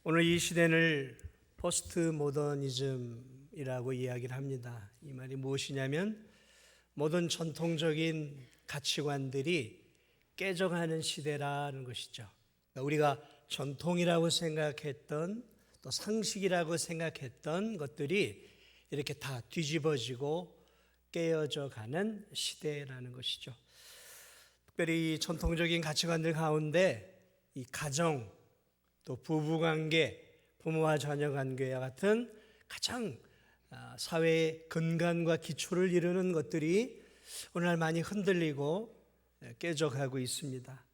오늘 이 시대를 포스트 모더니즘이라고 이야기를 합니다. 이 말이 무엇이냐면 모든 전통적인 가치관들이 깨져가는 시대라는 것이죠. 우리가 전통이라고 생각했던 또 상식이라고 생각했던 것들이 이렇게 다 뒤집어지고 깨어져 가는 시대라는 것이죠. 특별히 이 전통적인 가치관들 가운데 이 가정, 또 부부관계, 부모와 자녀 관계와 같은 가장 사회의 근간과 기초를 이루는 것들이 오늘날 많이 흔들리고 깨져가고 있습니다.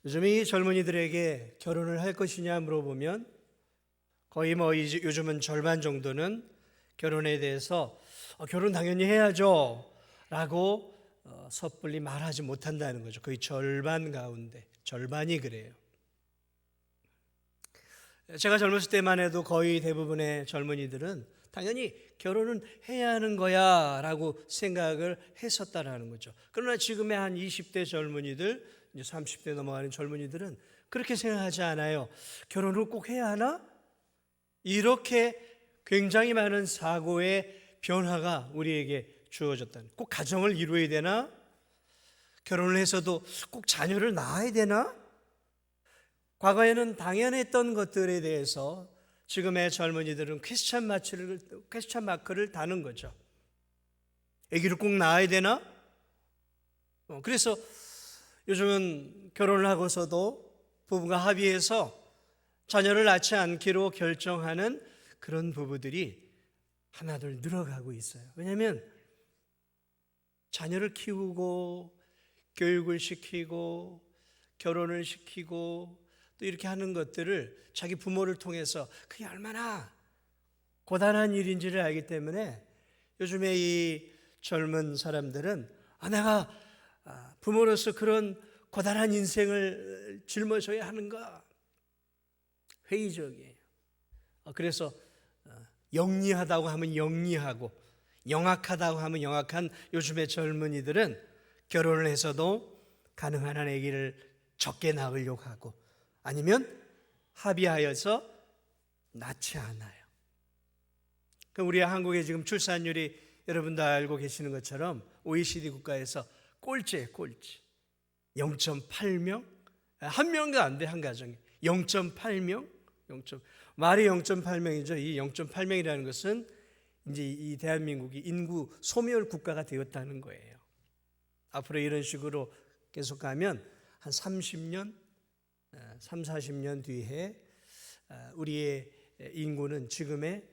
요즘 이 젊은이들에게 결혼을 할 것이냐 물어보면 거의 요즘은 절반 정도는 결혼에 대해서 결혼 당연히 해야죠 라고 섣불리 말하지 못한다는 거죠. 거의 절반 가운데 절반이 그래요. 제가 젊었을 때만 해도 거의 대부분의 젊은이들은 당연히 결혼은 해야 하는 거야 라고 생각을 했었다라는 거죠. 그러나 지금의 한 20대 젊은이들, 이제 30대 넘어가는 젊은이들은 그렇게 생각하지 않아요. 결혼을 꼭 해야 하나? 이렇게 굉장히 많은 사고의 변화가 우리에게 주어졌다는, 꼭 가정을 이루어야 되나? 결혼을 해서도 꼭 자녀를 낳아야 되나? 과거에는 당연했던 것들에 대해서 지금의 젊은이들은 퀘스천 마크를 다는 거죠. 아기를 꼭 낳아야 되나? 그래서 요즘은 결혼을 하고서도 부부가 합의해서 자녀를 낳지 않기로 결정하는 그런 부부들이 하나둘 늘어가고 있어요. 왜냐하면 자녀를 키우고 교육을 시키고 결혼을 시키고 또 이렇게 하는 것들을 자기 부모를 통해서 그게 얼마나 고단한 일인지를 알기 때문에 요즘에 이 젊은 사람들은 내가 부모로서 그런 고단한 인생을 짊어져야 하는가, 회의적이에요. 그래서 영리하다고 하면 영리하고 영악하다고 하면 영악한 요즘의 젊은이들은 결혼을 해서도 가능한 한 아기를 적게 낳으려고 하고 아니면 합의하여서 낳지 않아요. 우리 한국의 지금 출산율이 여러분도 알고 계시는 것처럼 OECD 국가에서 꼴찌예요, 꼴찌. 0.8명? 한 명도 안 돼, 한 가정에. 0.8명? 말이 0.8명이죠. 이 0.8명이라는 것은 이제 이 대한민국이 인구 소멸 국가가 되었다는 거예요. 앞으로 이런 식으로 계속 가면 한 30년, 40년 뒤에 우리의 인구는 지금의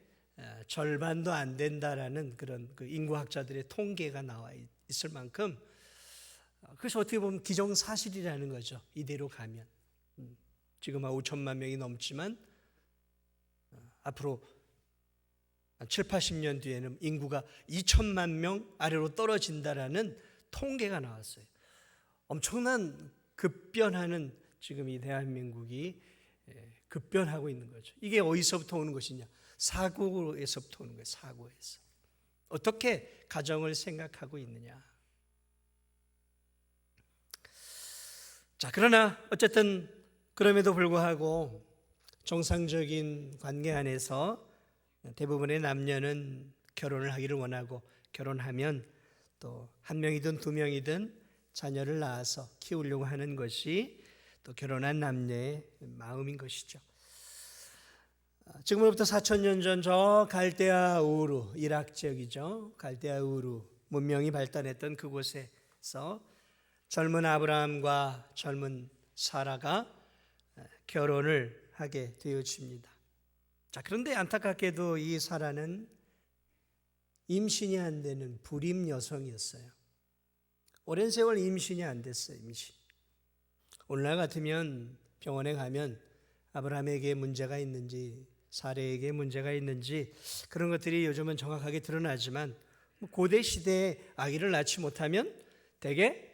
절반도 안 된다라는 그런 그 인구학자들의 통계가 나와 있을 만큼, 그래서 어떻게 보면 기정사실이라는 거죠. 이대로 가면 지금 한 5천만 명이 넘지만 앞으로 7, 80년 뒤에는 인구가 2천만 명 아래로 떨어진다라는 통계가 나왔어요. 엄청난 급변하는 지금 이 대한민국이 급변하고 있는 거죠. 이게 어디서부터 오는 것이냐? 사고에서부터 오는 거예요. 사고에서. 어떻게 가정을 생각하고 있느냐? 자, 그러나 어쨌든 그럼에도 불구하고 정상적인 관계 안에서 대부분의 남녀는 결혼을 하기를 원하고 결혼하면 또 한 명이든 두 명이든 자녀를 낳아서 키우려고 하는 것이 또 결혼한 남녀의 마음인 것이죠. 지금으로부터 4,000년 전 저 갈대아 우르, 이락 지역이죠. 갈대아 우르 문명이 발달했던 그곳에서 젊은 아브라함과 젊은 사라가 결혼을 하게 되어집니다. 자, 그런데 안타깝게도 이 사라는 임신이 안 되는 불임 여성이었어요. 오랜 세월 임신이 안 됐어요. 임신. 오늘날 같으면 병원에 가면 아브라함에게 문제가 있는지 사라에게 문제가 있는지 그런 것들이 요즘은 정확하게 드러나지만 고대 시대에 아기를 낳지 못하면 대개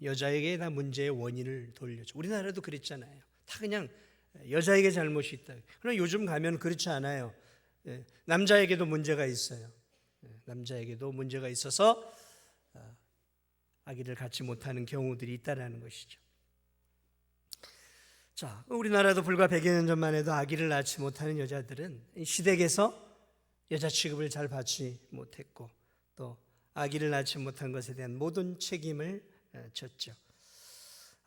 여자에게 다 문제의 원인을 돌려줘. 우리나라도 그랬잖아요. 다 그냥 여자에게 잘못이 있다. 그러나 요즘 가면 그렇지 않아요. 남자에게도 문제가 있어요. 남자에게도 문제가 있어서 아기를 갖지 못하는 경우들이 있다는 것이죠. 자, 우리나라도 불과 100여 년 전만 해도 아기를 낳지 못하는 여자들은 시댁에서 여자 취급을 잘 받지 못했고 또 아기를 낳지 못한 것에 대한 모든 책임을 졌죠.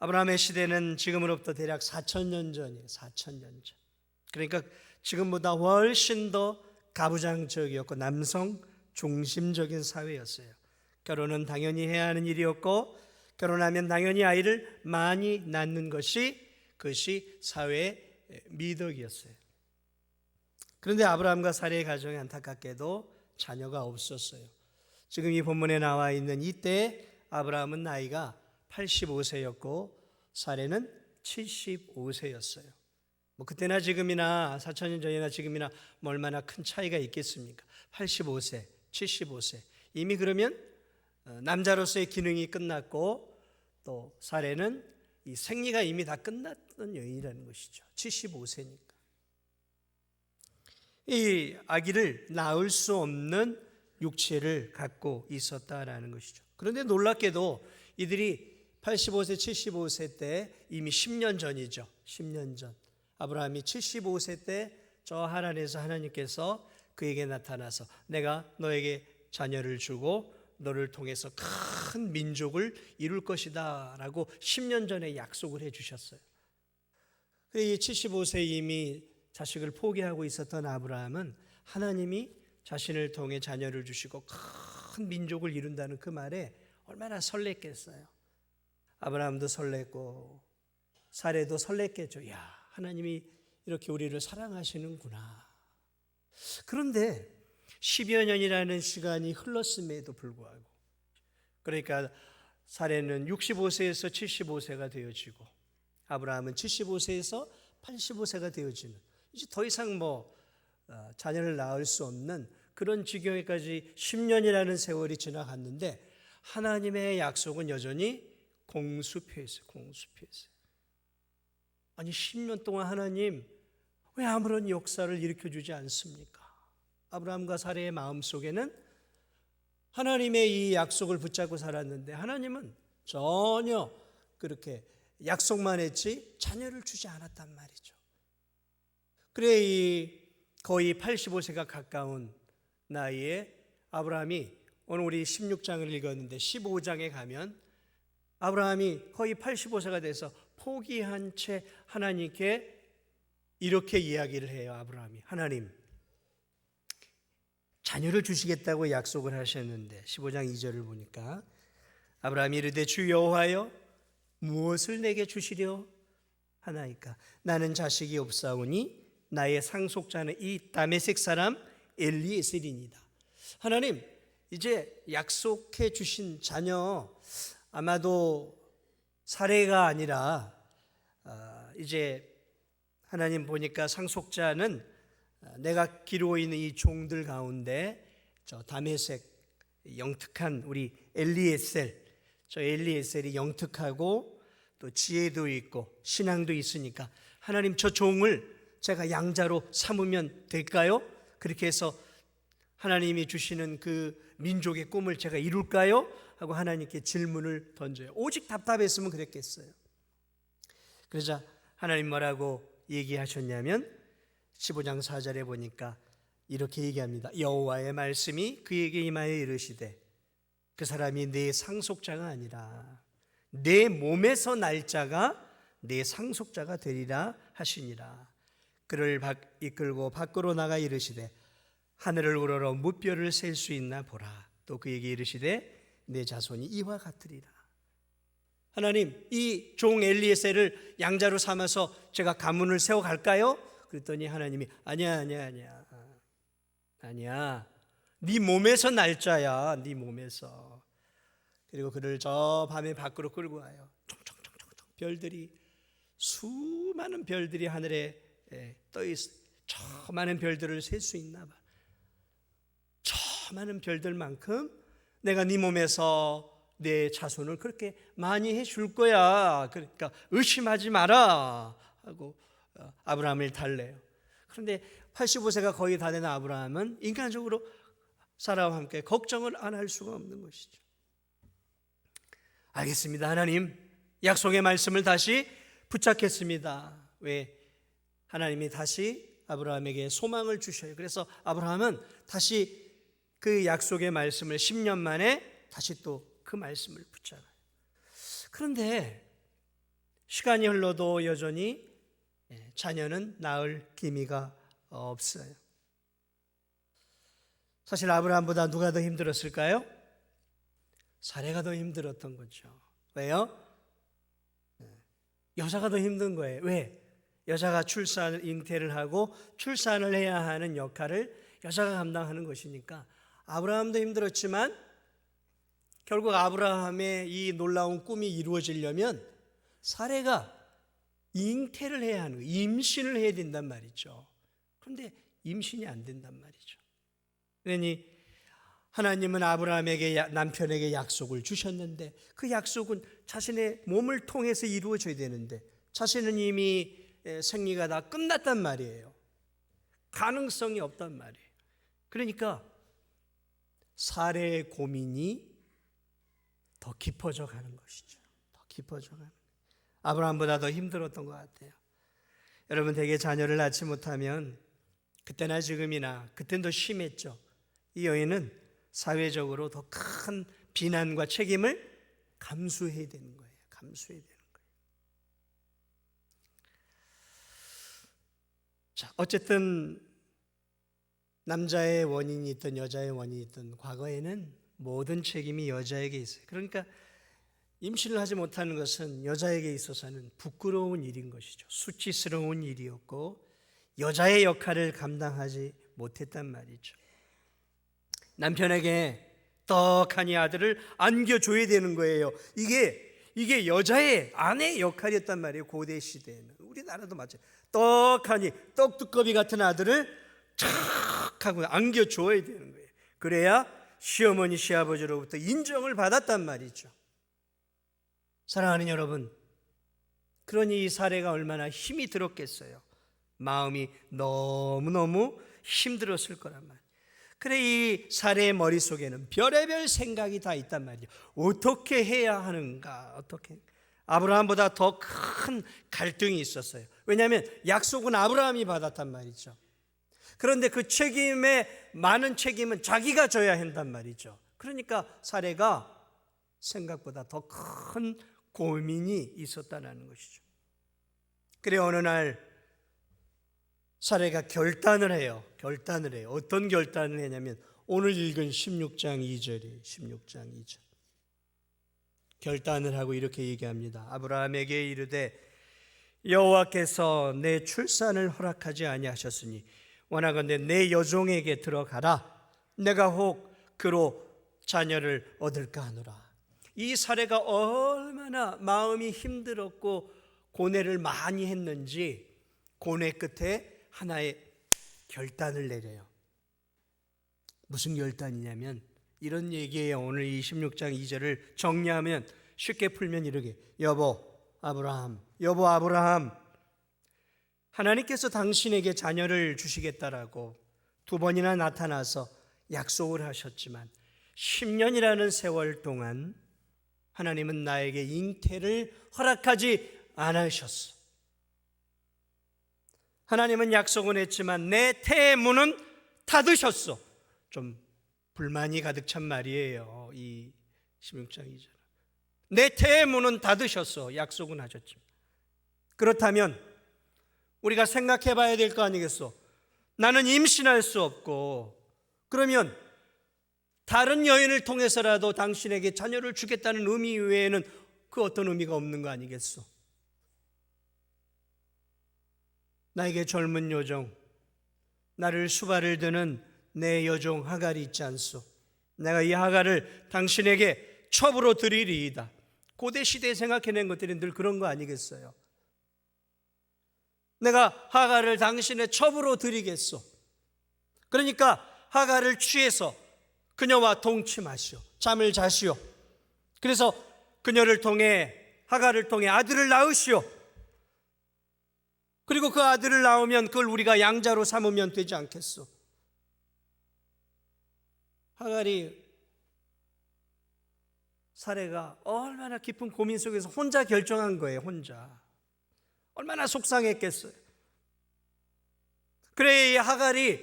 아브라함의 시대는 지금으로부터 대략 4,000년 전이에요. 4,000년 전. 그러니까 지금보다 훨씬 더 가부장적이었고 남성 중심적인 사회였어요. 결혼은 당연히 해야 하는 일이었고 결혼하면 당연히 아이를 많이 낳는 것이 그것이 사회의 미덕이었어요. 그런데 아브라함과 사레의 가정에 안타깝게도 자녀가 없었어요. 지금 이 본문에 나와 있는 이때 아브라함은 나이가 85세였고 사레는 75세였어요. 뭐 그때나 지금이나 4,000년 전이나 지금이나 뭐 얼마나 큰 차이가 있겠습니까? 85세, 75세. 이미 그러면 남자로서의 기능이 끝났고 또 사레는 이 생리가 이미 다 끝났던 여인이라는 것이죠. 75세니까. 이 아기를 낳을 수 없는 육체를 갖고 있었다라는 것이죠. 그런데 놀랍게도 이들이 85세, 75세 때 이미 10년 전이죠. 10년 전. 아브라함이 75세 때 저 하란에서 하나님께서 그에게 나타나서 내가 너에게 자녀를 주고 너를 통해서 큰 민족을 이룰 것이다 라고 10년 전에 약속을 해 주셨어요. 이 75세 이미 자식을 포기하고 있었던 아브라함은 하나님이 자신을 통해 자녀를 주시고 큰 민족을 이룬다는 그 말에 얼마나 설렜겠어요. 아브라함도 설렜고 사레도 설렜겠죠. 야, 하나님이 이렇게 우리를 사랑하시는구나. 그런데 10여 년이라는 시간이 흘렀음에도 불구하고 그러니까 사레는 65세에서 75세가 되어지고 아브라함은 75세에서 85세가 되어지는 이제 더 이상 자녀를 낳을 수 없는 그런 지경에까지 10년이라는 세월이 지나갔는데 하나님의 약속은 여전히 공수표 있어요. 공수표 있어요. 아니 10년 동안 하나님 왜 아무런 역사를 일으켜주지 않습니까? 아브라함과 사레의 마음속에는 하나님의 이 약속을 붙잡고 살았는데 하나님은 전혀 그렇게 약속만 했지 자녀를 주지 않았단 말이죠. 그래 이 거의 85세가 가까운 나이에 아브라함이 오늘 우리 16장을 읽었는데 15장에 가면 아브라함이 거의 85세가 돼서 포기한 채 하나님께 이렇게 이야기를 해요. 아브라함이 하나님 자녀를 주시겠다고 약속을 하셨는데 15장 2절을 보니까 아브라함이 이르되 주 여호와여 무엇을 내게 주시려 하나이까 나는 자식이 없사오니 나의 상속자는 이 다메섹 사람 엘리에셀이니이다. 하나님 이제 약속해 주신 자녀 아마도 사레가 아니라 이제 하나님 보니까 상속자는 내가 기르고 있는 이 종들 가운데 저 다메섹 영특한 우리 엘리에셀 저 엘리에셀이 영특하고 또 지혜도 있고 신앙도 있으니까 하나님 저 종을 제가 양자로 삼으면 될까요? 그렇게 해서 하나님이 주시는 그 민족의 꿈을 제가 이룰까요? 하고 하나님께 질문을 던져요. 오직 답답했으면 그랬겠어요. 그러자 하나님 뭐라고 얘기하셨냐면 15장 4절에 보니까 이렇게 얘기합니다. 여호와의 말씀이 그에게 임하여 이르시되 그 사람이 내 상속자가 아니라 내 몸에서 날 자가 내 상속자가 되리라 하시니라. 그를 이끌고 밖으로 나가 이르시되 하늘을 우러러 무뼈를 셀 수 있나 보라. 또 그에게 이르시되 내 자손이 이와 같으리라. 하나님 이 종 엘리에셀을 양자로 삼아서 제가 가문을 세워 갈까요? 그랬더니 하나님이 아니야 네 몸에서 날 자야. 네 몸에서. 그리고 그를 저 밤에 밖으로 끌고 와요. 총총총총 별들이 수많은 별들이 하늘에 떠 있어. 저 많은 별들을 셀 수 있나 봐. 저 많은 별들만큼 내가 네 몸에서 내 자손을 그렇게 많이 해줄 거야. 그러니까 의심하지 마라 하고 아브라함을 달래요. 그런데 85세가 거의 다 된 아브라함은 인간적으로 사라와 함께 걱정을 안 할 수가 없는 것이죠. 알겠습니다. 하나님 약속의 말씀을 다시 붙잡겠습니다. 왜 하나님이 다시 아브라함에게 소망을 주셔요. 그래서 아브라함은 다시 그 약속의 말씀을 10년 만에 다시 또 그 말씀을 붙잡아요. 그런데 시간이 흘러도 여전히 자녀는 낳을 기미가 없어요. 사실 아브라함보다 누가 더 힘들었을까요? 사레가 더 힘들었던 거죠. 왜요? 여자가 더 힘든 거예요. 왜? 여자가 잉태를 하고 출산을 해야 하는 역할을 여자가 감당하는 것이니까 아브라함도 힘들었지만 결국 아브라함의 이 놀라운 꿈이 이루어지려면 사레가 잉태를 해야 하는 거예요. 임신을 해야 된단 말이죠. 그런데 임신이 안 된단 말이죠. 그러니 하나님은 아브라함에게 남편에게 약속을 주셨는데 그 약속은 자신의 몸을 통해서 이루어져야 되는데 자신은 이미 생리가 다 끝났단 말이에요. 가능성이 없단 말이에요. 그러니까 사레의 고민이 더 깊어져 가는 것이죠. 더 깊어져 가는. 아브라함보다 더 힘들었던 것 같아요. 여러분 대개 자녀를 낳지 못하면 그때나 지금이나 그때는 더 심했죠. 이 여인은 사회적으로 더 큰 비난과 책임을 감수해야 되는 거예요. 감수해야 되는 거예요. 자, 어쨌든 남자의 원인이 있든 여자의 원인이 있든 과거에는 모든 책임이 여자에게 있어요. 그러니까 임신을 하지 못하는 것은 여자에게 있어서는 부끄러운 일인 것이죠. 수치스러운 일이었고 여자의 역할을 감당하지 못했단 말이죠. 남편에게 떡하니 아들을 안겨줘야 되는 거예요. 이게 여자의 아내의 역할이었단 말이에요. 고대 시대에는. 우리나라도 마찬가지. 떡하니 떡두꺼비 같은 아들을 착 하고 안겨줘야 되는 거예요. 그래야 시어머니 시아버지로부터 인정을 받았단 말이죠. 사랑하는 여러분, 그러니 이 사례가 얼마나 힘이 들었겠어요. 마음이 너무너무 힘들었을 거란 말이에요. 그래 이 사례의 머릿속에는 별의별 생각이 다 있단 말이죠. 어떻게 해야 하는가? 어떻게? 아브라함보다 더 큰 갈등이 있었어요. 왜냐하면 약속은 아브라함이 받았단 말이죠. 그런데 그 많은 책임은 자기가 져야 한단 말이죠. 그러니까 사례가 생각보다 더 큰 고민이 있었다는 것이죠. 그래 어느 날 사례가 결단을 해요. 어떤 결단을 했냐면 오늘 읽은 16장 2절이에요. 16장 2절. 결단을 하고 이렇게 얘기합니다. 아브라함에게 이르되 여호와께서 내 출산을 허락하지 아니하셨으니 원하건대 내 여종에게 들어가라. 내가 혹 그로 자녀를 얻을까 하노라. 이 사례가 얼마나 마음이 힘들었고 고뇌를 많이 했는지 고뇌 끝에 하나의 결단을 내려요. 무슨 결단이냐면 이런 얘기예요. 오늘 이 16장 2절을 정리하면 쉽게 풀면 이렇게 여보 아브라함 하나님께서 당신에게 자녀를 주시겠다라고 두 번이나 나타나서 약속을 하셨지만 10년이라는 세월 동안 하나님은 나에게 잉태를 허락하지 않으셨어. 하나님은 약속은 했지만 내 태의 문은 닫으셨어. 좀 불만이 가득 찬 말이에요. 이 16장 2절. 내 태의 문은 닫으셨어. 약속은 하셨지만. 그렇다면 우리가 생각해 봐야 될 거 아니겠어? 나는 임신할 수 없고 그러면 다른 여인을 통해서라도 당신에게 자녀를 주겠다는 의미 외에는 그 어떤 의미가 없는 거 아니겠어? 나에게 젊은 여종, 나를 수발을 드는 내 여종 하갈이 있지 않소? 내가 이 하갈을 당신에게 첩으로 드리리이다. 고대 시대에 생각해낸 것들이 늘 그런 거 아니겠어요? 내가 하갈을 당신의 첩으로 드리겠소. 그러니까 하갈을 취해서 그녀와 동침하시오. 잠을 자시오. 그래서 그녀를 통해 하갈을 통해 아들을 낳으시오. 그리고 그 아들을 낳으면 그걸 우리가 양자로 삼으면 되지 않겠소? 하갈이 사례가 얼마나 깊은 고민 속에서 혼자 결정한 거예요. 얼마나 속상했겠어요. 그래, 이 하갈이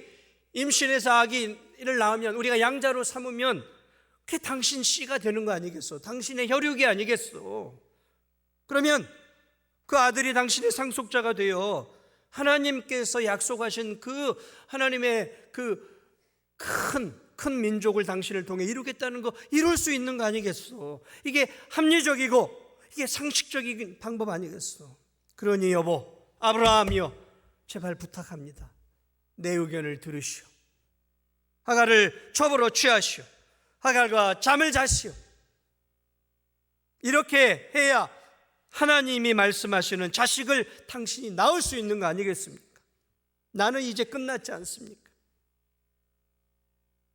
임신해서 아기를 낳으면, 우리가 양자로 삼으면 그게 당신 씨가 되는 거 아니겠어? 당신의 혈육이 아니겠어? 그러면 그 아들이 당신의 상속자가 되어 하나님께서 약속하신 그 하나님의 그 큰 민족을 당신을 통해 이루겠다는 거, 이룰 수 있는 거 아니겠어? 이게 합리적이고 이게 상식적인 방법 아니겠어? 그러니 여보, 아브라함이여, 제발 부탁합니다. 내 의견을 들으시오. 하갈을 첩으로 취하시오. 하갈과 잠을 자시오. 이렇게 해야 하나님이 말씀하시는 자식을 당신이 낳을 수 있는 거 아니겠습니까? 나는 이제 끝났지 않습니까?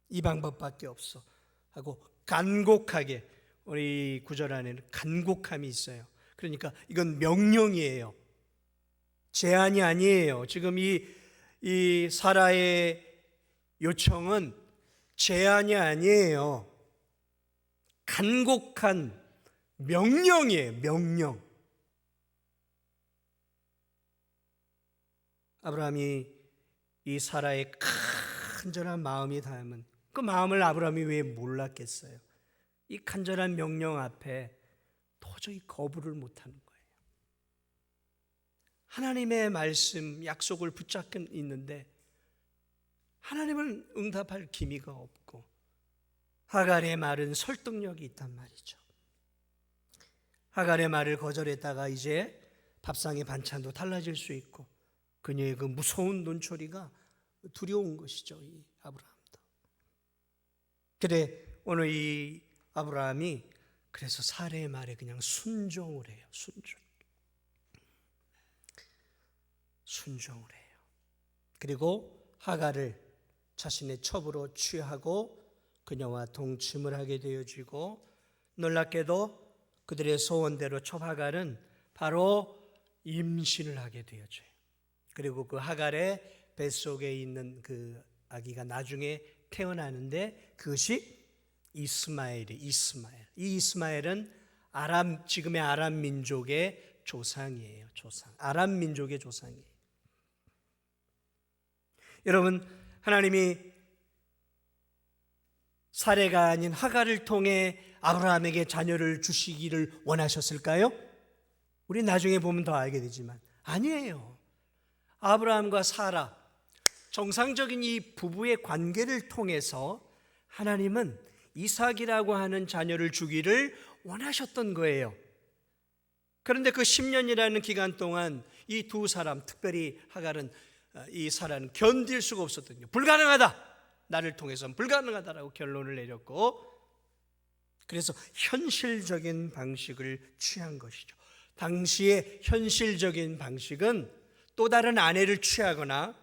이 방법밖에 없어 하고 간곡하게, 우리 구절 안에는 간곡함이 있어요. 그러니까 이건 명령이에요. 제안이 아니에요. 지금 이 사라의 요청은 제안이 아니에요. 간곡한 명령이에요. 명령. 아브라함이 이 사라의 간절한 마음이 닿으면 그 마음을 아브라함이 왜 몰랐겠어요? 이 간절한 명령 앞에 도저히 거부를 못하는 거예요. 하나님의 말씀, 약속을 붙잡고 있는데 하나님은 응답할 기미가 없고, 하갈의 말은 설득력이 있단 말이죠. 하갈의 말을 거절했다가 이제 밥상의 반찬도 달라질 수 있고, 그녀의 그 무서운 눈초리가 두려운 것이죠, 이 아브라함도. 그래, 오늘 이 아브라함이 그래서 사례의 말에 그냥 순종을 해요. 순종을 해요. 그리고 하갈을 자신의 첩으로 취하고 그녀와 동침을 하게 되어지고, 놀랍게도 그들의 소원대로 첩 하갈은 바로 임신을 하게 되어져요. 그리고 그 하갈의 뱃속에 있는 그 아기가 나중에 태어나는데 그것이 이스마엘. 이 이스마엘은 지금의 아람 민족의 조상이에요. 아람 민족의 조상이에요. 여러분, 하나님이 사례가 아닌 하갈을 통해 아브라함에게 자녀를 주시기를 원하셨을까요? 우리 나중에 보면 더 알게 되지만 아니에요. 아브라함과 사라, 정상적인 이 부부의 관계를 통해서 하나님은 이삭이라고 하는 자녀를 주기를 원하셨던 거예요. 그런데 그 10년이라는 기간 동안 이 두 사람, 특별히 하갈은, 이 사라는 견딜 수가 없었거든요. 불가능하다, 나를 통해서는 불가능하다라고 결론을 내렸고, 그래서 현실적인 방식을 취한 것이죠. 당시의 현실적인 방식은 또 다른 아내를 취하거나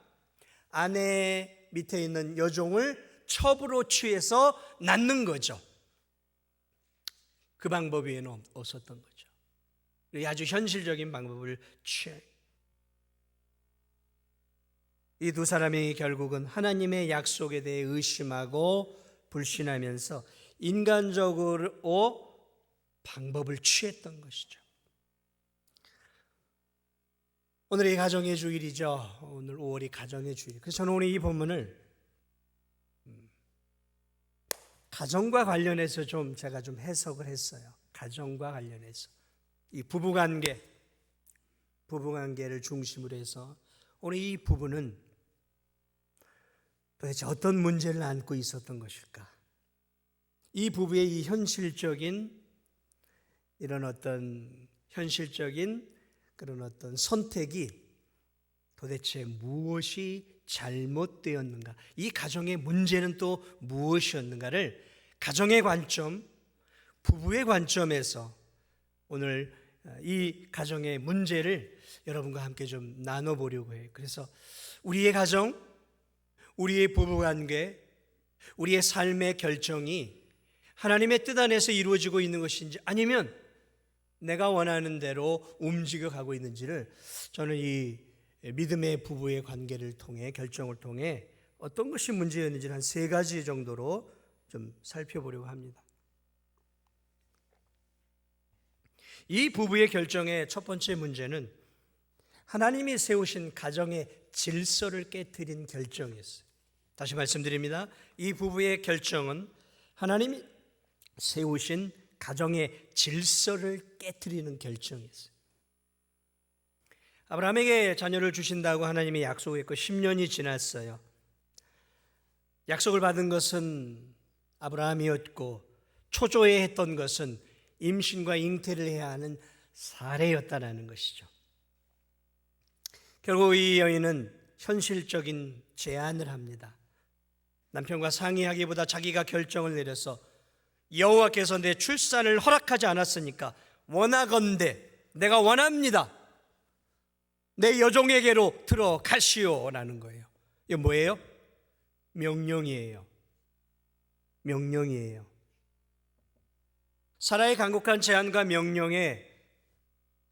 아내 밑에 있는 여종을 첩으로 취해서 낳는 거죠. 그 방법 외에는 없었던 거죠. 아주 현실적인 방법을 취해요. 이 두 사람이 결국은 하나님의 약속에 대해 의심하고 불신하면서 인간적으로 방법을 취했던 것이죠. 오늘이 가정의 주일이죠. 오늘 5월이 가정의 주일. 그래서 저는 오늘 이 본문을 가정과 관련해서 제가 좀 해석을 했어요. 가정과 관련해서 이 부부관계를 중심으로 해서 오늘 이 부부는 도대체 어떤 문제를 안고 있었던 것일까? 이 부부의 이 현실적인 그런 어떤 선택이 도대체 무엇이 잘못되었는가? 이 가정의 문제는 또 무엇이었는가를 가정의 관점, 부부의 관점에서 오늘 이 가정의 문제를 여러분과 함께 좀 나눠보려고 해요. 그래서 우리의 가정, 우리의 부부관계, 우리의 삶의 결정이 하나님의 뜻 안에서 이루어지고 있는 것인지 아니면 내가 원하는 대로 움직여 가고 있는지를 저는 이 믿음의 부부의 관계를 통해, 결정을 통해 어떤 것이 문제였는지를 한 3가지 정도로 좀 살펴보려고 합니다. 이 부부의 결정의 첫 번째 문제는 하나님이 세우신 가정의 질서를 깨뜨린 결정이었어요. 다시 말씀드립니다. 이 부부의 결정은 하나님이 세우신 가정의 질서를 깨뜨리는 결정이었어요. 아브라함에게 자녀를 주신다고 하나님이 약속했고 10년이 지났어요. 약속을 받은 것은 아브라함이었고 초조해했던 것은 임신과 잉태를 해야 하는 사례였다라는 것이죠. 결국 이 여인은 현실적인 제안을 합니다. 남편과 상의하기보다 자기가 결정을 내려서 여호와께서 내 출산을 허락하지 않았으니까 원하건대 내가 원합니다. 내 여종에게로 들어가시오라는 거예요. 이거 뭐예요? 명령이에요. 명령이에요. 사라의 간곡한 제안과 명령에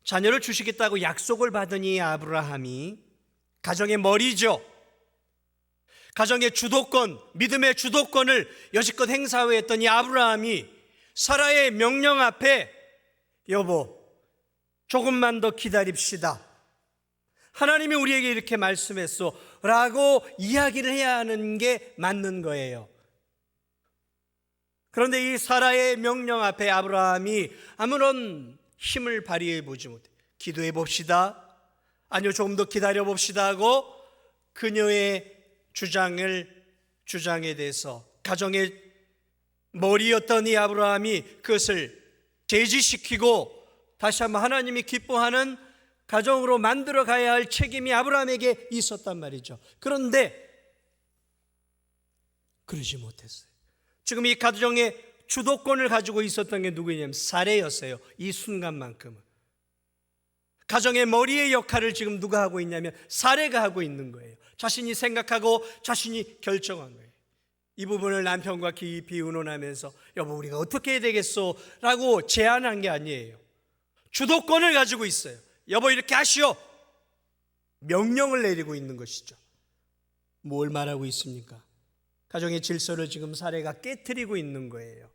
자녀를 주시겠다고 약속을 받은 이 아브라함이 가정의 머리죠. 가정의 주도권, 믿음의 주도권을 여지껏 행사했던 이 아브라함이 사라의 명령 앞에 여보, 조금만 더 기다립시다. 하나님이 우리에게 이렇게 말씀했소 라고 이야기를 해야 하는 게 맞는 거예요. 그런데 이 사라의 명령 앞에 아브라함이 아무런 힘을 발휘해 보지 못해. 기도해 봅시다. 아니요, 조금 더 기다려 봅시다 하고 그녀의 주장에 대해서 가정의 머리였던 이 아브라함이 그것을 제지시키고 다시 한번 하나님이 기뻐하는 가정으로 만들어 가야 할 책임이 아브라함에게 있었단 말이죠. 그런데 그러지 못했어요. 지금 이 가정의 주도권을 가지고 있었던 게 누구냐면 사레였어요. 이 순간만큼은. 가정의 머리의 역할을 지금 누가 하고 있냐면 사레가 하고 있는 거예요. 자신이 생각하고 자신이 결정한 거예요. 이 부분을 남편과 깊이 의논하면서 여보, 우리가 어떻게 해야 되겠소? 라고 제안한 게 아니에요. 주도권을 가지고 있어요. 여보, 이렇게 하시오. 명령을 내리고 있는 것이죠. 뭘 말하고 있습니까? 가정의 질서를 지금 사례가 깨트리고 있는 거예요.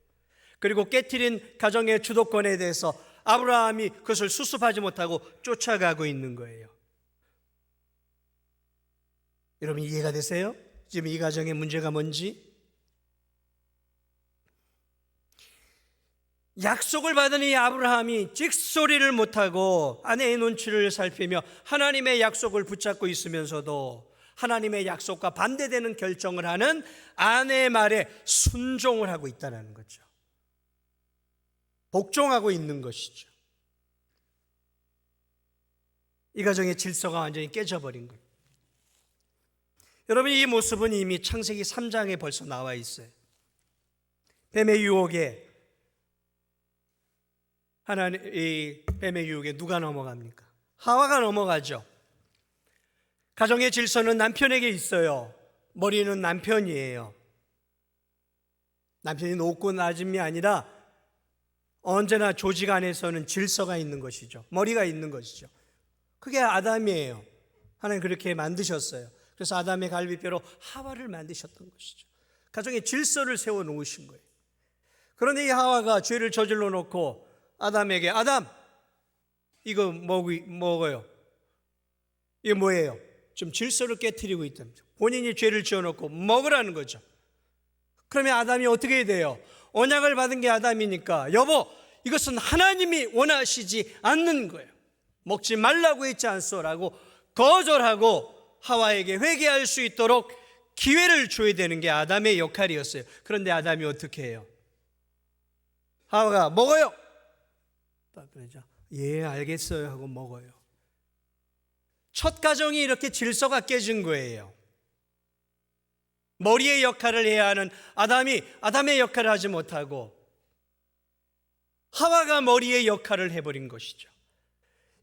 그리고 깨트린 가정의 주도권에 대해서 아브라함이 그것을 수습하지 못하고 쫓아가고 있는 거예요. 여러분 이해가 되세요? 지금 이 가정의 문제가 뭔지? 약속을 받은 이 아브라함이 찍소리를 못하고 아내의 눈치를 살피며 하나님의 약속을 붙잡고 있으면서도 하나님의 약속과 반대되는 결정을 하는 아내의 말에 순종을 하고 있다는 거죠. 복종하고 있는 것이죠. 이 가정의 질서가 완전히 깨져버린 거예요. 여러분 이 모습은 이미 창세기 3장에 벌써 나와 있어요. 뱀의 유혹에 이 뱀의 유혹에 누가 넘어갑니까? 하와가 넘어가죠. 가정의 질서는 남편에게 있어요. 머리는 남편이에요. 남편이 높고 낮음이 아니라 언제나 조직 안에서는 질서가 있는 것이죠. 머리가 있는 것이죠. 그게 아담이에요. 하나님 그렇게 만드셨어요. 그래서 아담의 갈비뼈로 하와를 만드셨던 것이죠. 가정의 질서를 세워놓으신 거예요. 그런데 이 하와가 죄를 저질러 놓고 아담에게 아담 이거 먹어요. 이게 뭐예요? 좀 질서를 깨트리고 있답니다. 본인이 죄를 지어놓고 먹으라는 거죠. 그러면 아담이 어떻게 해야 돼요? 언약을 받은 게 아담이니까 여보 이것은 하나님이 원하시지 않는 거예요. 먹지 말라고 했지 않소라고 거절하고 하와에게 회개할 수 있도록 기회를 줘야 되는 게 아담의 역할이었어요. 그런데 아담이 어떻게 해요? 하와가 먹어요. 그러죠. 예, 알겠어요 하고 먹어요. 첫 가정이 이렇게 질서가 깨진 거예요. 머리의 역할을 해야 하는 아담이 아담의 역할을 하지 못하고 하와가 머리의 역할을 해버린 것이죠.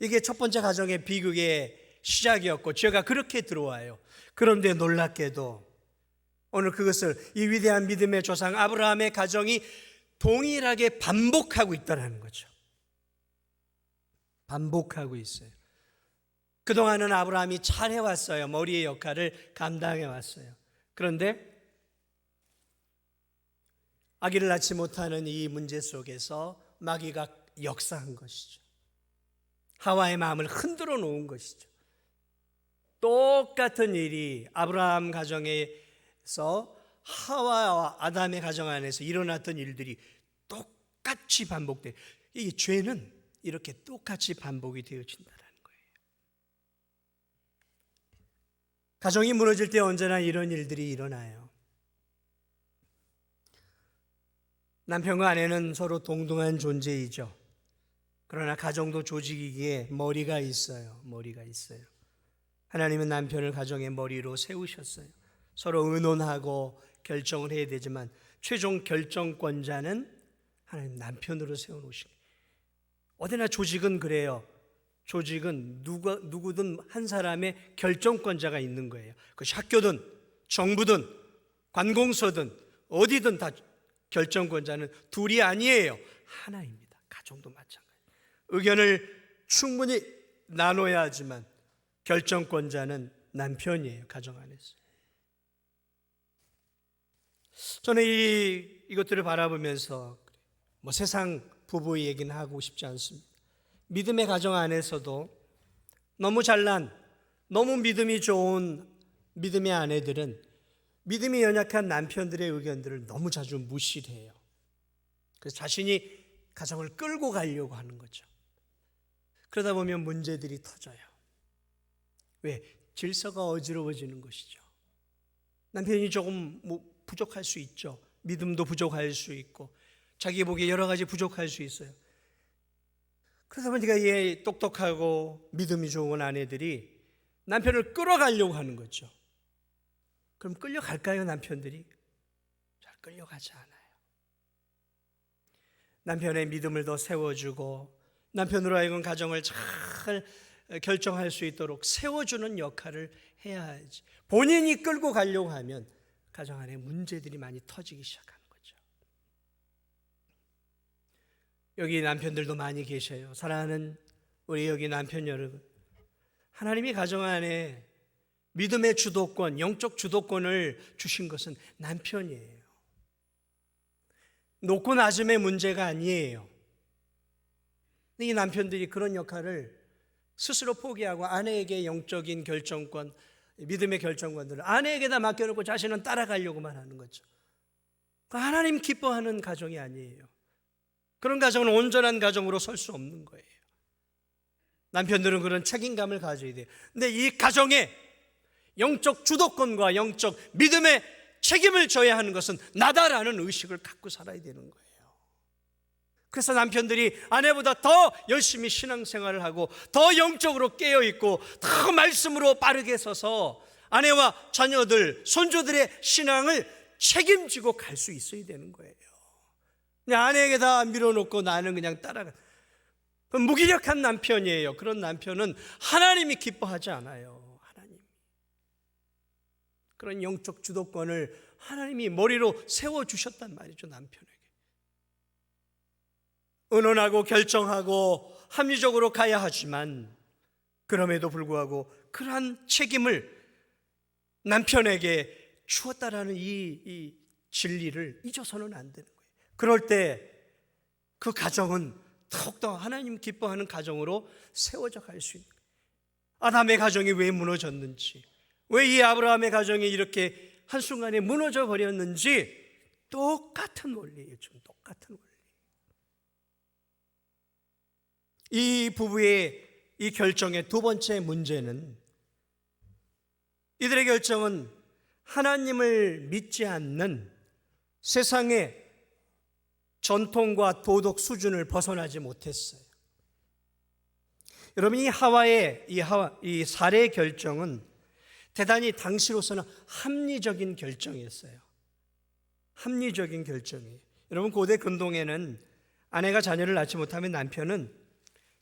이게 첫 번째 가정의 비극의 시작이었고 죄가 그렇게 들어와요. 그런데 놀랍게도 오늘 그것을 이 위대한 믿음의 조상 아브라함의 가정이 동일하게 반복하고 있다는 거죠. 반복하고 있어요. 그동안은 아브라함이 잘해왔어요. 머리의 역할을 감당해왔어요. 그런데 아기를 낳지 못하는 이 문제 속에서 마귀가 역사한 것이죠. 하와의 마음을 흔들어 놓은 것이죠. 똑같은 일이 아브라함 가정에서 하와와 아담의 가정 안에서 일어났던 일들이 똑같이 반복돼요. 이 죄는 이렇게 똑같이 반복이 되어진다는 거예요. 가정이 무너질 때 언제나 이런 일들이 일어나요. 남편과 아내는 서로 동등한 존재이죠. 그러나 가정도 조직이기에 머리가 있어요. 머리가 있어요. 하나님은 남편을 가정의 머리로 세우셨어요. 서로 의논하고 결정을 해야 되지만 최종 결정권자는 하나님 남편으로 세워놓으신 거예요. 어디나 조직은 그래요. 조직은 누구든 한 사람의 결정권자가 있는 거예요. 그것이 학교든 정부든 관공서든 어디든 다 결정권자는 둘이 아니에요. 하나입니다. 가정도 마찬가지. 의견을 충분히 나눠야 하지만 결정권자는 남편이에요. 가정 안에서. 저는 이것들을 바라보면서 세상 부부 얘기는 하고 싶지 않습니다. 믿음의 가정 안에서도 너무 잘난, 너무 믿음이 좋은 믿음의 아내들은 믿음이 연약한 남편들의 의견들을 너무 자주 무시를 해요. 그래서 자신이 가정을 끌고 가려고 하는 거죠. 그러다 보면 문제들이 터져요. 왜? 질서가 어지러워지는 것이죠. 남편이 조금 부족할 수 있죠. 믿음도 부족할 수 있고 자기 보기에 여러 가지 부족할 수 있어요. 그러다 보니까 이 똑똑하고 믿음이 좋은 아내들이 남편을 끌어가려고 하는 거죠. 그럼 끌려갈까요, 남편들이? 잘 끌려가지 않아요. 남편의 믿음을 더 세워주고 남편으로 하여금 가정을 잘 결정할 수 있도록 세워주는 역할을 해야지. 본인이 끌고 가려고 하면 가정 안에 문제들이 많이 터지기 시작하는 거죠. 여기 남편들도 많이 계셔요. 사랑하는 우리 여기 남편 여러분, 하나님이 가정 안에 믿음의 주도권, 영적 주도권을 주신 것은 남편이에요. 높고 낮음의 문제가 아니에요. 이 남편들이 그런 역할을 스스로 포기하고 아내에게 영적인 결정권, 믿음의 결정권들을 아내에게다 맡겨놓고 자신은 따라가려고만 하는 거죠. 하나님 기뻐하는 가정이 아니에요. 그런 가정은 온전한 가정으로 설 수 없는 거예요. 남편들은 그런 책임감을 가져야 돼요. 근데 이 가정에 영적 주도권과 영적 믿음의 책임을 져야 하는 것은 나다라는 의식을 갖고 살아야 되는 거예요. 그래서 남편들이 아내보다 더 열심히 신앙생활을 하고 더 영적으로 깨어있고 더 말씀으로 빠르게 서서 아내와 자녀들, 손주들의 신앙을 책임지고 갈 수 있어야 되는 거예요. 그냥 아내에게 다 밀어놓고 나는 그냥 따라가. 무기력한 남편이에요. 그런 남편은 하나님이 기뻐하지 않아요. 하나님. 그런 영적 주도권을 하나님이 머리로 세워주셨단 말이죠, 남편에게. 의논하고 결정하고 합리적으로 가야 하지만 그럼에도 불구하고 그러한 책임을 남편에게 주었다라는 이 진리를 잊어서는 안 되는 거예요. 그럴 때 그 가정은 더욱더 하나님 기뻐하는 가정으로 세워져 갈 수 있는 거예요. 아담의 가정이 왜 무너졌는지, 왜 이 아브라함의 가정이 이렇게 한순간에 무너져 버렸는지 똑같은 원리예요. 좀 똑같은 원리. 이 부부의 이 결정의 두 번째 문제는 이들의 결정은 하나님을 믿지 않는 세상의 전통과 도덕 수준을 벗어나지 못했어요. 여러분, 이 살의 결정은 대단히 당시로서는 합리적인 결정이었어요. 합리적인 결정이에요. 여러분, 고대 근동에는 아내가 자녀를 낳지 못하면 남편은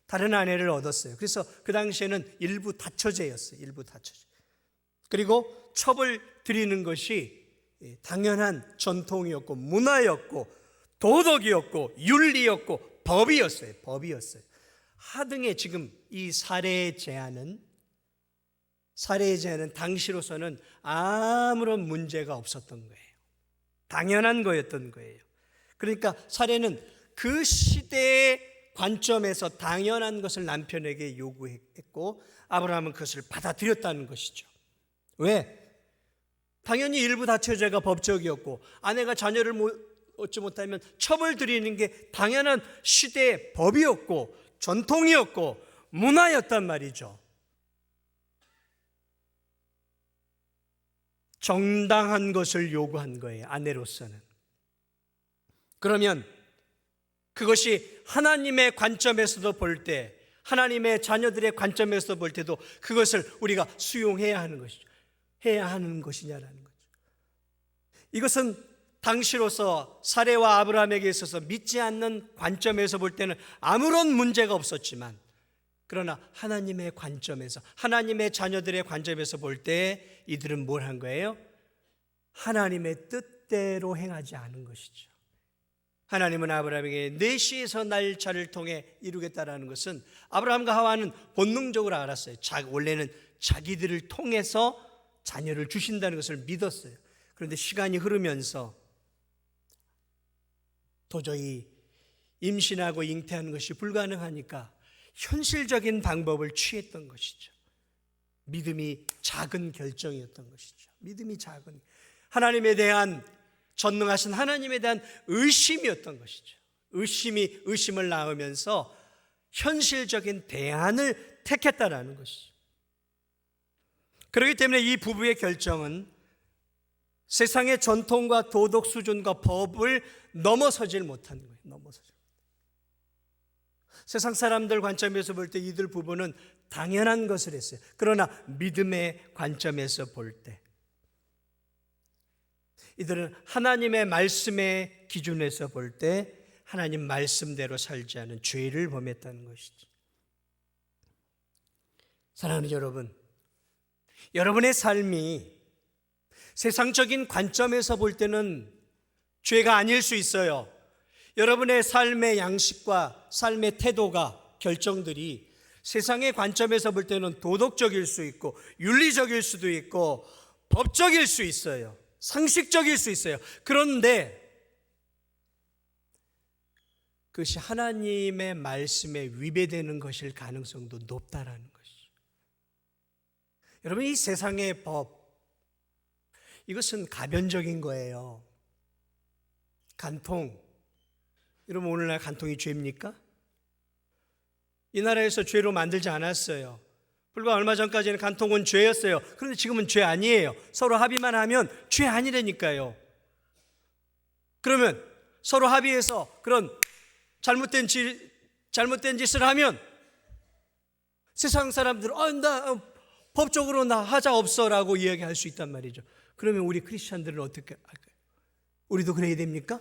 다른 아내를 얻었어요. 그래서 그 당시에는 일부 다처제였어요. 일부 다처제. 그리고 첩을 드리는 것이 당연한 전통이었고 문화였고 도덕이었고 윤리였고 법이었어요. 법이었어요. 하등의 지금 이 살해의 제한은 당시로서는 아무런 문제가 없었던 거예요. 당연한 거였던 거예요. 그러니까 살해는 그 시대의 관점에서 당연한 것을 남편에게 요구했고 아브라함은 그것을 받아들였다는 것이죠. 왜? 당연히 일부 다처제가 법적이었고 아내가 자녀를 얻지 못하면 첩을 들이는 게 당연한 시대의 법이었고 전통이었고 문화였단 말이죠. 정당한 것을 요구한 거예요, 아내로서는. 그러면 그것이 하나님의 관점에서도 볼 때, 하나님의 자녀들의 관점에서 볼 때도 그것을 우리가 수용해야 하는 것이죠. 해야 하는 것이냐라는 거죠. 이것은 당시로서 사레와 아브라함에게 있어서 믿지 않는 관점에서 볼 때는 아무런 문제가 없었지만, 그러나 하나님의 관점에서, 하나님의 자녀들의 관점에서 볼 때 이들은 뭘 한 거예요? 하나님의 뜻대로 행하지 않은 것이죠. 하나님은 아브라함에게 내시에서 날 자를 통해 이루겠다라는 것은 아브라함과 하와는 본능적으로 알았어요. 원래는 자기들을 통해서 자녀를 주신다는 것을 믿었어요. 그런데 시간이 흐르면서 도저히 임신하고 잉태하는 것이 불가능하니까 현실적인 방법을 취했던 것이죠. 믿음이 작은 결정이었던 것이죠. 믿음이 작은, 하나님에 대한, 전능하신 하나님에 대한 의심이었던 것이죠. 의심이 의심을 낳으면서 현실적인 대안을 택했다라는 것이죠. 그렇기 때문에 이 부부의 결정은 세상의 전통과 도덕 수준과 법을 넘어서질 못한 거예요. 세상 사람들 관점에서 볼 때 이들 부부는 당연한 것을 했어요. 그러나 믿음의 관점에서 볼 때 이들은 하나님의 말씀의 기준에서 볼 때 하나님 말씀대로 살지 않은 죄를 범했다는 것이죠. 사랑하는 여러분, 여러분의 삶이 세상적인 관점에서 볼 때는 죄가 아닐 수 있어요. 여러분의 삶의 양식과 삶의 태도가, 결정들이 세상의 관점에서 볼 때는 도덕적일 수 있고 윤리적일 수도 있고 법적일 수 있어요. 상식적일 수 있어요. 그런데 그것이 하나님의 말씀에 위배되는 것일 가능성도 높다라는 것이죠. 여러분, 이 세상의 법, 이것은 가변적인 거예요. 간통, 여러분 오늘날 간통이 죄입니까? 이 나라에서 죄로 만들지 않았어요. 불과 얼마 전까지는 간통은 죄였어요. 그런데 지금은 죄 아니에요. 서로 합의만 하면 죄 아니라니까요. 그러면 서로 합의해서 그런 잘못된 짓을 하면 세상 사람들은 나 법적으로 나 하자 없어라고 이야기할 수 있단 말이죠. 그러면 우리 크리스찬들은 어떻게 할까요? 우리도 그래야 됩니까?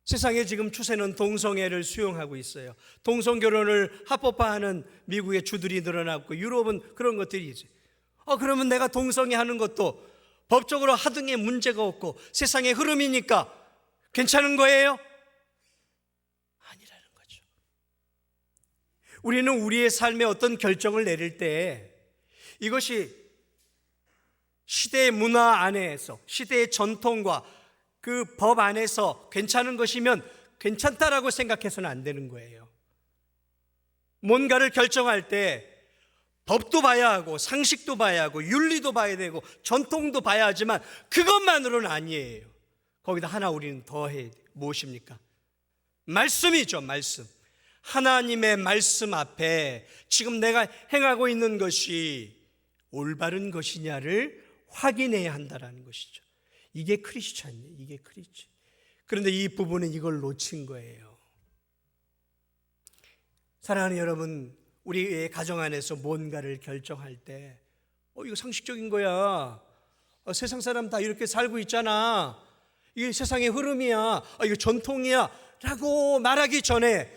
세상의 지금 추세는 동성애를 수용하고 있어요. 동성결혼을 합법화하는 미국의 주들이 늘어났고 유럽은 그런 것들이 있어요. 그러면 내가 동성애 하는 것도 법적으로 하등의 문제가 없고 세상의 흐름이니까 괜찮은 거예요? 아니라는 거죠. 우리는 우리의 삶에 어떤 결정을 내릴 때 이것이 시대의 문화 안에서, 시대의 전통과 그 법 안에서 괜찮은 것이면 괜찮다라고 생각해서는 안 되는 거예요. 뭔가를 결정할 때 법도 봐야 하고 상식도 봐야 하고 윤리도 봐야 되고 전통도 봐야 하지만 그것만으로는 아니에요. 거기다 하나 우리는 더 해야 돼요. 무엇입니까? 말씀이죠. 말씀. 하나님의 말씀 앞에 지금 내가 행하고 있는 것이 올바른 것이냐를 확인해야 한다는 것이죠. 이게 크리스찬이에요. 이게 크리스찬. 그런데 이 부부는 이걸 놓친 거예요. 사랑하는 여러분, 우리의 가정 안에서 뭔가를 결정할 때 이거 상식적인 거야. 세상 사람 다 이렇게 살고 있잖아. 이게 세상의 흐름이야. 이거 전통이야 라고 말하기 전에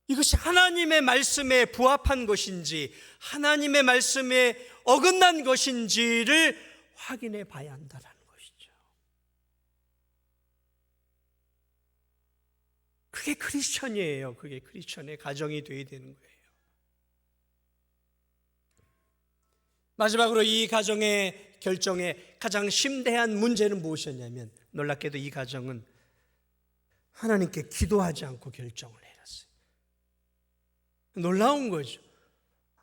이것이 하나님의 말씀에 부합한 것인지 하나님의 말씀에 어긋난 것인지를 확인해 봐야 한다는 것이죠. 그게 크리스천이에요. 그게 크리스천의 가정이 되어야 되는 거예요. 마지막으로 이 가정의 결정에 가장 심대한 문제는 무엇이었냐면 놀랍게도 이 가정은 하나님께 기도하지 않고 결정을 내렸어요. 놀라운 거죠.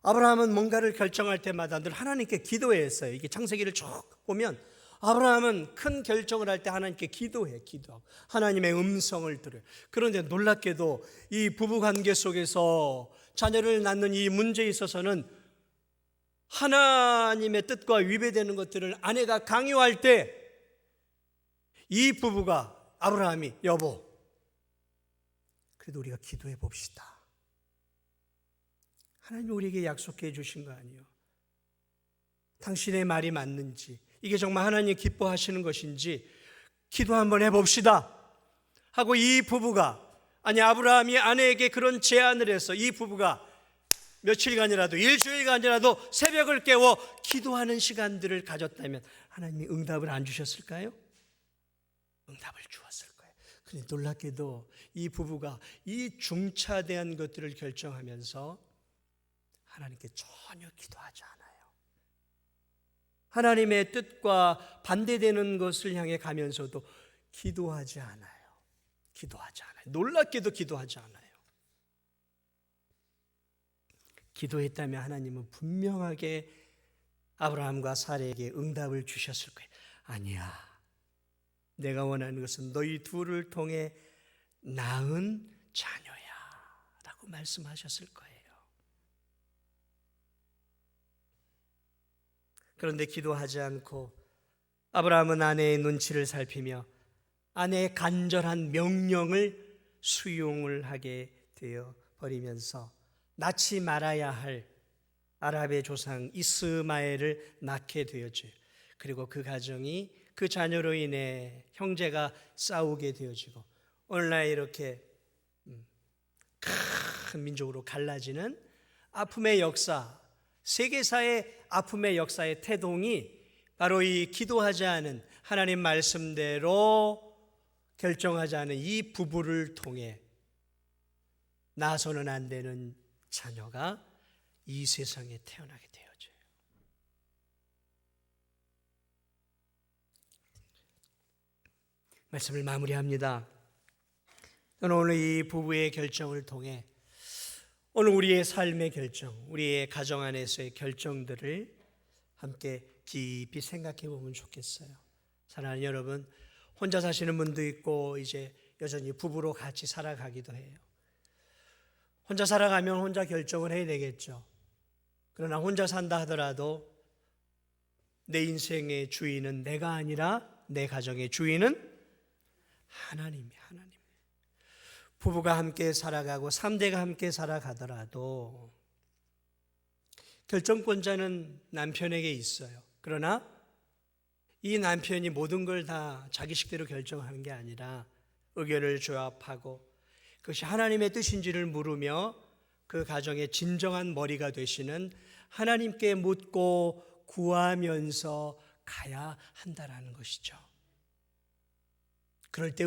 아브라함은 뭔가를 결정할 때마다 늘 하나님께 기도했어요. 이게 창세기를 쭉 보면 아브라함은 큰 결정을 할 때 하나님께 기도하고 하나님의 음성을 들어요. 그런데 놀랍게도 이 부부 관계 속에서 자녀를 낳는 이 문제에 있어서는 하나님의 뜻과 위배되는 것들을 아내가 강요할 때 이 부부가 아브라함이 여보, 그래도 우리가 기도해 봅시다. 하나님이 우리에게 약속해 주신 거 아니에요? 당신의 말이 맞는지, 이게 정말 하나님이 기뻐하시는 것인지 기도 한번 해봅시다 하고 이 부부가, 아니 아브라함이 아내에게 그런 제안을 해서 이 부부가 며칠간이라도 일주일간이라도 새벽을 깨워 기도하는 시간들을 가졌다면 하나님이 응답을 안 주셨을까요? 응답을 주었을 거예요. 그런데 놀랍게도 이 부부가 이 중차대한 것들을 결정하면서 하나님께 전혀 기도하지 않아요. 하나님의 뜻과 반대되는 것을 향해 가면서도 기도하지 않아요. 놀랍게도 기도하지 않아요. 기도했다면 하나님은 분명하게 아브라함과 사라에게 응답을 주셨을 거예요. 아니야, 내가 원하는 것은 너희 둘을 통해 낳은 자녀야 라고 말씀하셨을 거예요. 그런데 기도하지 않고 아브라함은 아내의 눈치를 살피며 아내의 간절한 명령을 수용을 하게 되어 버리면서 낳지 말아야 할 아랍의 조상 이스마엘을 낳게 되어져요. 그리고 그 가정이 그 자녀로 인해 형제가 싸우게 되어지고 오늘날 이렇게 큰 민족으로 갈라지는 아픔의 역사, 세계사의 아픔의 역사의 태동이 바로 이 기도하지 않은 하나님 말씀대로 결정하지 않은 이 부부를 통해 나서는 안 되는 자녀가 이 세상에 태어나게 되어져요. 말씀을 마무리합니다. 저는 오늘 이 부부의 결정을 통해 오늘 우리의 삶의 결정, 우리의 가정 안에서의 결정들을 함께 깊이 생각해 보면 좋겠어요. 사랑하는 여러분, 혼자 사시는 분도 있고 이제 여전히 부부로 같이 살아가기도 해요. 혼자 살아가면 혼자 결정을 해야 되겠죠. 그러나 혼자 산다 하더라도 내 인생의 주인은 내가 아니라 내 가정의 주인은 하나님이에요. 하나님. 부부가 함께 살아가고 3대가 함께 살아가더라도 결정권자는 남편에게 있어요. 그러나 이 남편이 모든 걸 다 자기 식대로 결정하는 게 아니라 의견을 조합하고 그것이 하나님의 뜻인지를 물으며 그 가정의 진정한 머리가 되시는 하나님께 묻고 구하면서 가야 한다라는 것이죠. 그럴 때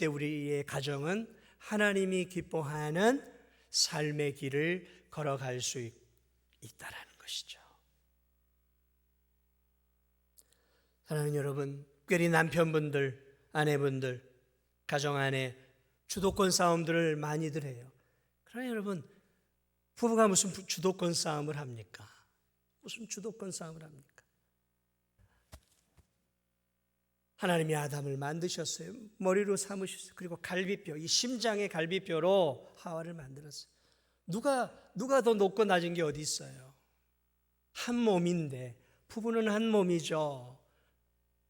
우리의 가정은 하나님이 기뻐하는 삶의 길을 걸어갈 수 있다라는 것이죠. 사랑하는 여러분, 특별히 남편분들, 아내분들, 가정 안에 주도권 싸움들을 많이들 해요. 그러나 여러분, 부부가 무슨 주도권 싸움을 합니까? 무슨 주도권 싸움을 합니까? 하나님이 아담을 만드셨어요. 머리로 삼으셨어요. 그리고 갈비뼈, 이 심장의 갈비뼈로 하와를 만들었어요. 누가 더 높고 낮은 게 어디 있어요? 한 몸인데, 부부는 한 몸이죠.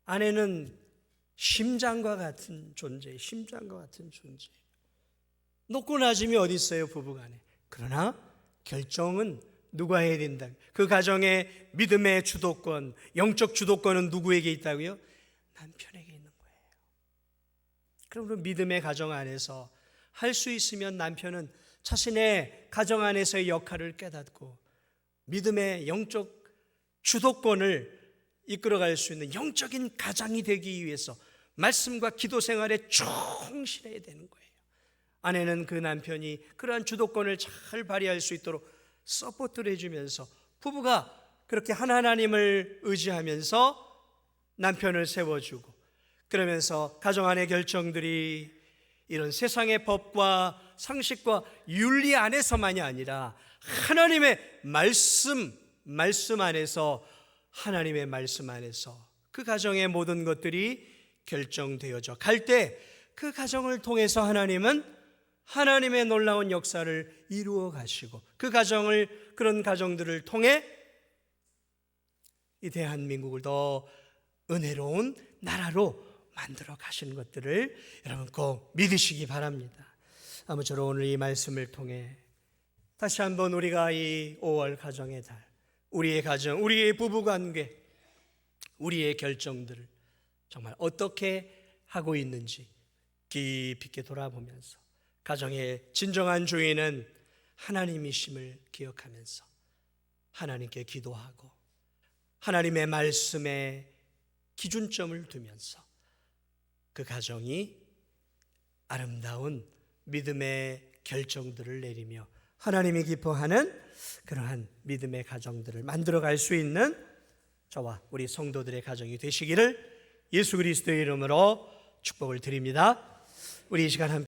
아내는 심장과 같은 존재, 높고 낮음이 어디 있어요, 부부간에. 그러나 결정은 누가 해야 된다. 그 가정의 믿음의 주도권, 영적 주도권은 누구에게 있다고요? 남편에게 있는 거예요. 그러므로 믿음의 가정 안에서 할 수 있으면 남편은 자신의 가정 안에서의 역할을 깨닫고 믿음의 영적 주도권을 이끌어갈 수 있는 영적인 가장이 되기 위해서 말씀과 기도 생활에 충실해야 되는 거예요. 아내는 그 남편이 그러한 주도권을 잘 발휘할 수 있도록 서포트를 해주면서 부부가 그렇게 하나님을 의지하면서 남편을 세워주고 그러면서 가정 안의 결정들이 이런 세상의 법과 상식과 윤리 안에서만이 아니라 하나님의 말씀 안에서, 하나님의 말씀 안에서 그 가정의 모든 것들이 결정되어져 갈 때 그 가정을 통해서 하나님은 하나님의 놀라운 역사를 이루어 가시고 그런 가정들을 통해 이 대한민국을 더 은혜로운 나라로 만들어 가시는 것들을 여러분 꼭 믿으시기 바랍니다. 아무쪼록 오늘 이 말씀을 통해 다시 한번 우리가 이 5월 가정의 달, 우리의 가정, 우리의 부부관계, 우리의 결정들을 정말 어떻게 하고 있는지 깊이 있게 돌아보면서 가정의 진정한 주인은 하나님이심을 기억하면서 하나님께 기도하고 하나님의 말씀에 기준점을 두면서 그 가정이 아름다운 믿음의 결정들을 내리며 하나님이 기뻐하는 그러한 믿음의 가정들을 만들어갈 수 있는 저와 우리 성도들의 가정이 되시기를 예수 그리스도의 이름으로 축복을 드립니다. 우리 이 시간 함께